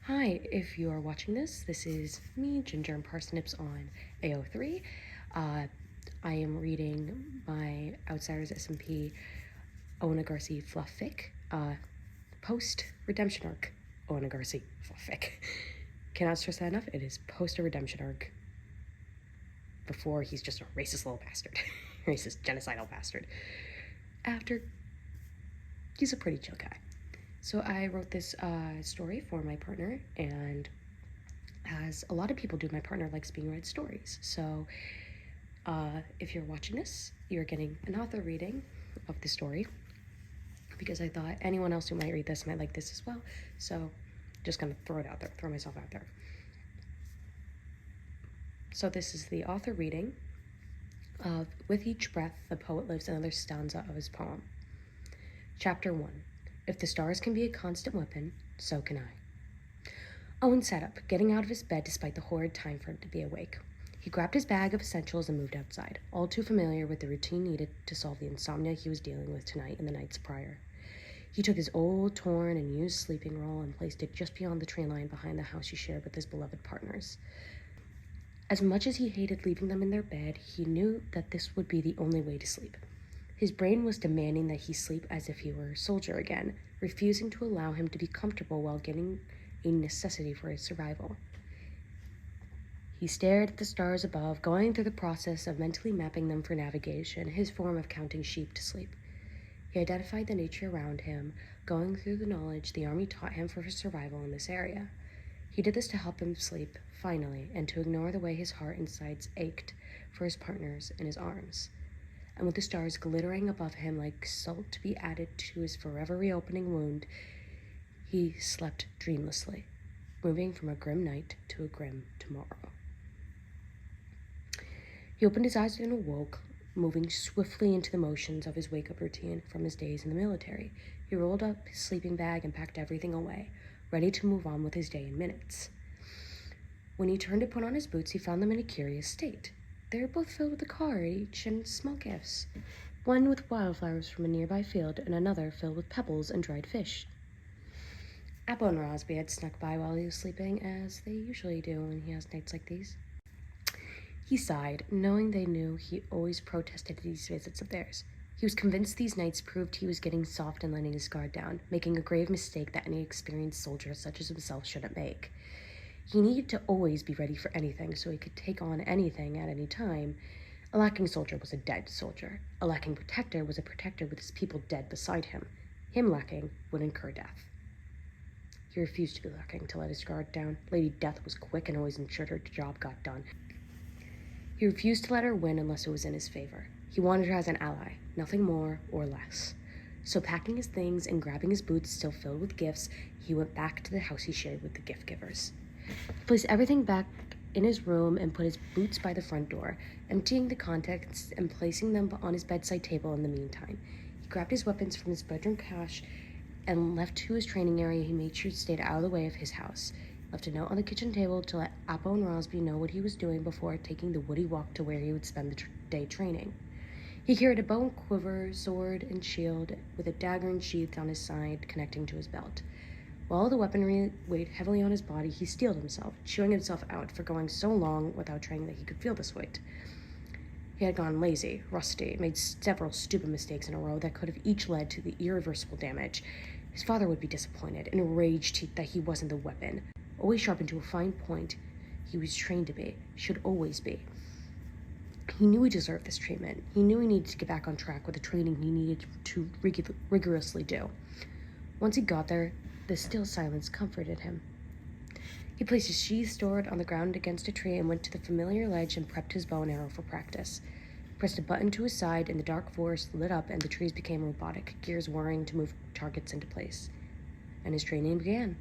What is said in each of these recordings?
Hi, if you are watching this is me, Ginger and Parsnips on AO3. I am reading my Outsiders SMP Owen Garcia fluff fic, post-redemption arc Owen Garcia fluff fic. Cannot stress that enough, it is post a redemption arc before he's just a racist little bastard. Racist, genocidal bastard. After, he's a pretty chill guy. So I wrote this story for my partner, and as a lot of people do, my partner likes being read stories. So if you're watching this, you're getting an author reading of the story, because I thought anyone else who might read this might like this as well. So just gonna throw it out there, throw myself out there. So this is the author reading of With Each Breath, the Poet Lives Another Stanza of his poem. Chapter 1. If the stars can be a constant weapon, so can I. Owen sat up, getting out of his bed despite the horrid time for him to be awake. He grabbed his bag of essentials and moved outside, all too familiar with the routine needed to solve the insomnia he was dealing with tonight and the nights prior. He took his old, torn, and used sleeping roll and placed it just beyond the tree line behind the house he shared with his beloved partners. As much as he hated leaving them in their bed, he knew that this would be the only way to sleep. His brain was demanding that he sleep as if he were a soldier again, refusing to allow him to be comfortable while getting a necessity for his survival. He stared at the stars above, going through the process of mentally mapping them for navigation, his form of counting sheep to sleep. He identified the nature around him, going through the knowledge the army taught him for his survival in this area. He did this to help him sleep, finally, and to ignore the way his heart and sides ached for his partners in his arms. And with the stars glittering above him like salt to be added to his forever reopening wound, he slept dreamlessly, moving from a grim night to a grim tomorrow. He opened his eyes and awoke, moving swiftly into the motions of his wake-up routine from his days in the military. He rolled up his sleeping bag and packed everything away, ready to move on with his day in minutes. When he turned to put on his boots, he found them in a curious state. They were both filled with a card, each and small gifts, one with wildflowers from a nearby field and another filled with pebbles and dried fish. Apple and Rosby had snuck by while he was sleeping, as they usually do when he has nights like these. He sighed, knowing they knew he always protested these visits of theirs. He was convinced these nights proved he was getting soft and letting his guard down, making a grave mistake that any experienced soldier such as himself shouldn't make. He needed to always be ready for anything so he could take on anything at any time. A lacking soldier was a dead soldier. A lacking protector was a protector with his people dead beside him. Him lacking would incur death. He refused to be lacking to let his guard down. Lady Death was quick and always ensured her job got done. He refused to let her win unless it was in his favor. He wanted her as an ally, nothing more or less. So packing his things and grabbing his boots still filled with gifts, he went back to the house he shared with the gift givers. He placed everything back in his room and put his boots by the front door, emptying the contents and placing them on his bedside table in the meantime. He grabbed his weapons from his bedroom cache and left to his training area. He made sure he stayed out of the way of his house. Left a note on the kitchen table to let Apple and Rosby know what he was doing before taking the woody walk to where he would spend the day training. He carried a bow and quiver, sword and shield, with a dagger ensheathed on his side connecting to his belt. While the weaponry weighed heavily on his body, he steeled himself, chewing himself out for going so long without training that he could feel this weight. He had gone lazy, rusty, made several stupid mistakes in a row that could have each led to the irreversible damage. His father would be disappointed, enraged that he wasn't the weapon, always sharpened to a fine point he was trained to be, should always be. He knew he deserved this treatment. He knew he needed to get back on track with the training he needed to rigorously do. Once he got there, the still silence comforted him. He placed his sheath stored on the ground against a tree and went to the familiar ledge and prepped his bow and arrow for practice. Pressed a button to his side and the dark forest lit up and the trees became robotic, gears whirring to move targets into place. And his training began.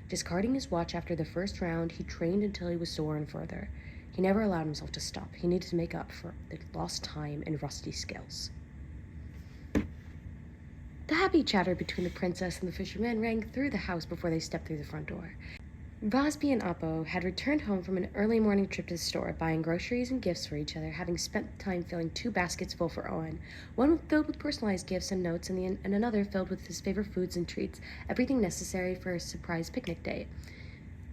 Discarding his watch after the first round, he trained until he was sore and further. He never allowed himself to stop. He needed to make up for the lost time and rusty skills. The happy chatter between the princess and the fisherman rang through the house before they stepped through the front door. Rosby and Appo had returned home from an early morning trip to the store, buying groceries and gifts for each other, having spent time filling 2 baskets full for Owen, one filled with personalized gifts and notes, and another filled with his favorite foods and treats, everything necessary for a surprise picnic date.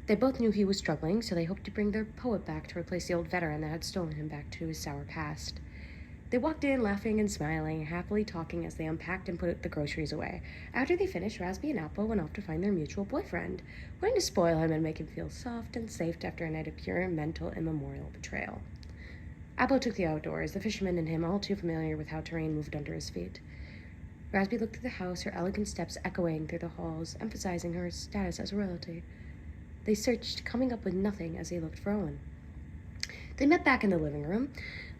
They both knew he was struggling, so they hoped to bring their poet back to replace the old veteran that had stolen him back to his sour past. They walked in, laughing and smiling, happily talking as they unpacked and put the groceries away. After they finished, Raspy and Apple went off to find their mutual boyfriend, wanting to spoil him and make him feel soft and safe after a night of pure mental immemorial betrayal. Apple took the outdoors, the fisherman and him all too familiar with how terrain moved under his feet. Raspy looked through the house, her elegant steps echoing through the halls, emphasizing her status as royalty. They searched, coming up with nothing as they looked for Owen. They met back in the living room,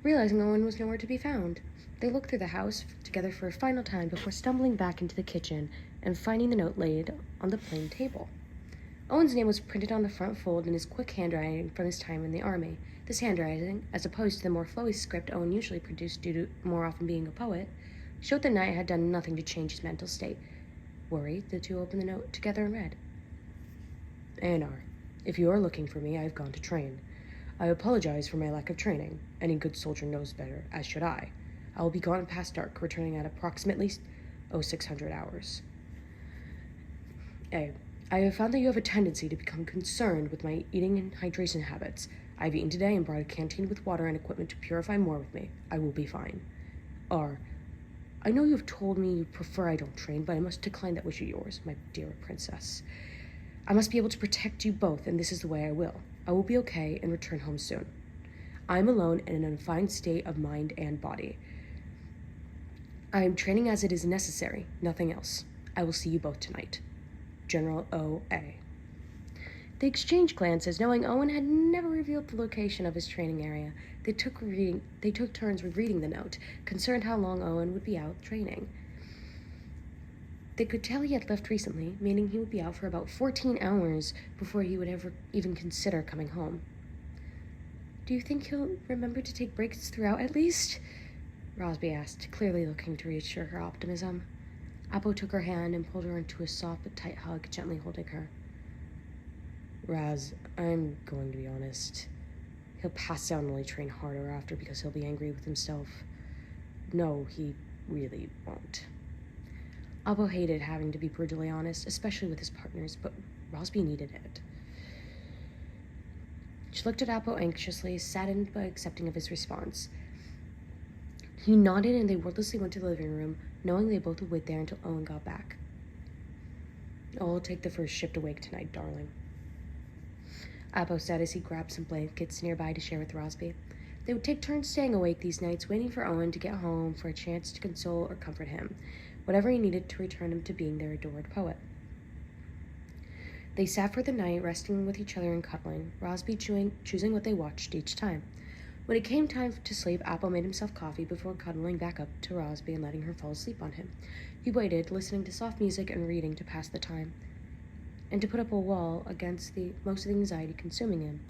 realizing Owen was nowhere to be found. They looked through the house together for a final time before stumbling back into the kitchen and finding the note laid on the plain table. Owen's name was printed on the front fold in his quick handwriting from his time in the army. This handwriting, as opposed to the more flowy script Owen usually produced due to more often being a poet, showed the knight had done nothing to change his mental state. Worried, the two opened the note together and read. A&R, if you are looking for me, I have gone to train. I apologize for my lack of training. Any good soldier knows better, as should I. I will be gone past dark, returning at approximately 0600 hours. A. I have found that you have a tendency to become concerned with my eating and hydration habits. I have eaten today and brought a canteen with water and equipment to purify more with me. I will be fine. R. I know you have told me you prefer I don't train, but I must decline that wish of yours, my dear princess. I must be able to protect you both, and this is the way I will. I will be okay and return home soon. I am alone and in a fine state of mind and body. I am training as it is necessary, nothing else. I will see you both tonight. General O.A. They exchanged glances, knowing Owen had never revealed the location of his training area. They took turns reading the note, concerned how long Owen would be out training. They could tell he had left recently, meaning he would be out for about 14 hours before he would ever even consider coming home. Do you think he'll remember to take breaks throughout at least? Rosby asked, clearly looking to reassure her optimism. Apple took her hand and pulled her into a soft but tight hug, gently holding her. Raz, I'm going to be honest. He'll pass out and only train harder after because he'll be angry with himself. No, he really won't. Apple hated having to be brutally honest, especially with his partners, but Rosby needed it. She looked at Apple anxiously, saddened but accepting of his response. He nodded and they wordlessly went to the living room, knowing they both would wait there until Owen got back. I'll take the first shift awake tonight, darling. Apple said as he grabbed some blankets nearby to share with Rosby. They would take turns staying awake these nights, waiting for Owen to get home for a chance to console or comfort him, whatever he needed to return him to being their adored poet. They sat for the night, resting with each other and cuddling, Rosby choosing what they watched each time. When it came time to sleep, Apple made himself coffee before cuddling back up to Rosby and letting her fall asleep on him. He waited, listening to soft music and reading to pass the time, and to put up a wall against most of the anxiety consuming him,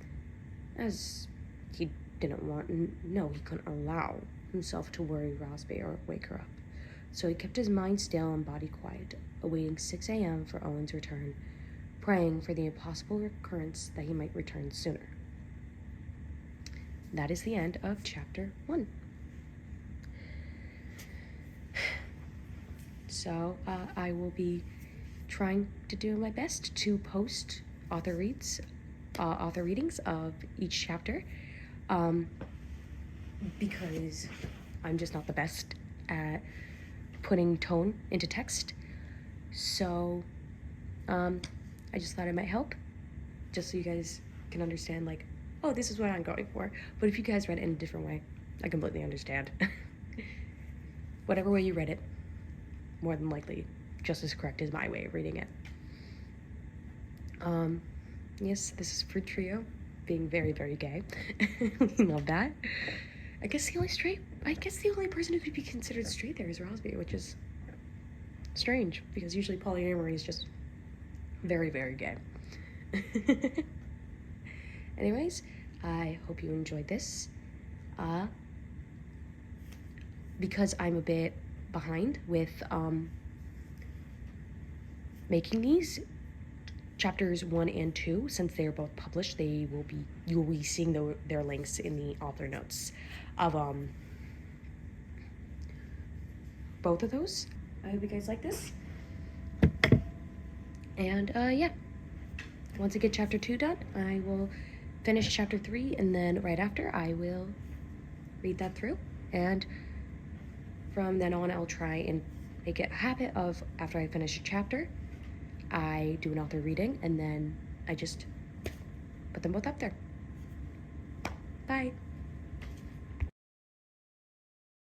as he didn't want, no, he couldn't allow himself to worry Rosby or wake her up. So he kept his mind still and body quiet, awaiting 6 a.m. for Owen's return, praying for the impossible recurrence that he might return sooner. That is the end of chapter 1. So I will be trying to do my best to post author readings of each chapter, because I'm just not the best at putting tone into text. So I just thought it might help, just so you guys can understand, like, oh, this is what I'm going for. But if you guys read it in a different way, I completely understand. Whatever way you read it, more than likely just as correct as my way of reading it. Yes, this is Fruit Trio being very, very gay. We love that. I guess the only person who could be considered straight there is Rosby, which is strange, because usually polyamory is just very, very gay. Anyways, I hope you enjoyed this. Because I'm a bit behind with making these chapters 1 and 2, since they are both published, you will be seeing their links in the author notes of both of those. I hope you guys like this. And yeah, once I get chapter 2 done, I will finish chapter 3, and then right after I will read that through. And from then on, I'll try and make it a habit of, after I finish a chapter, I do an author reading, and then I just put them both up there. Bye.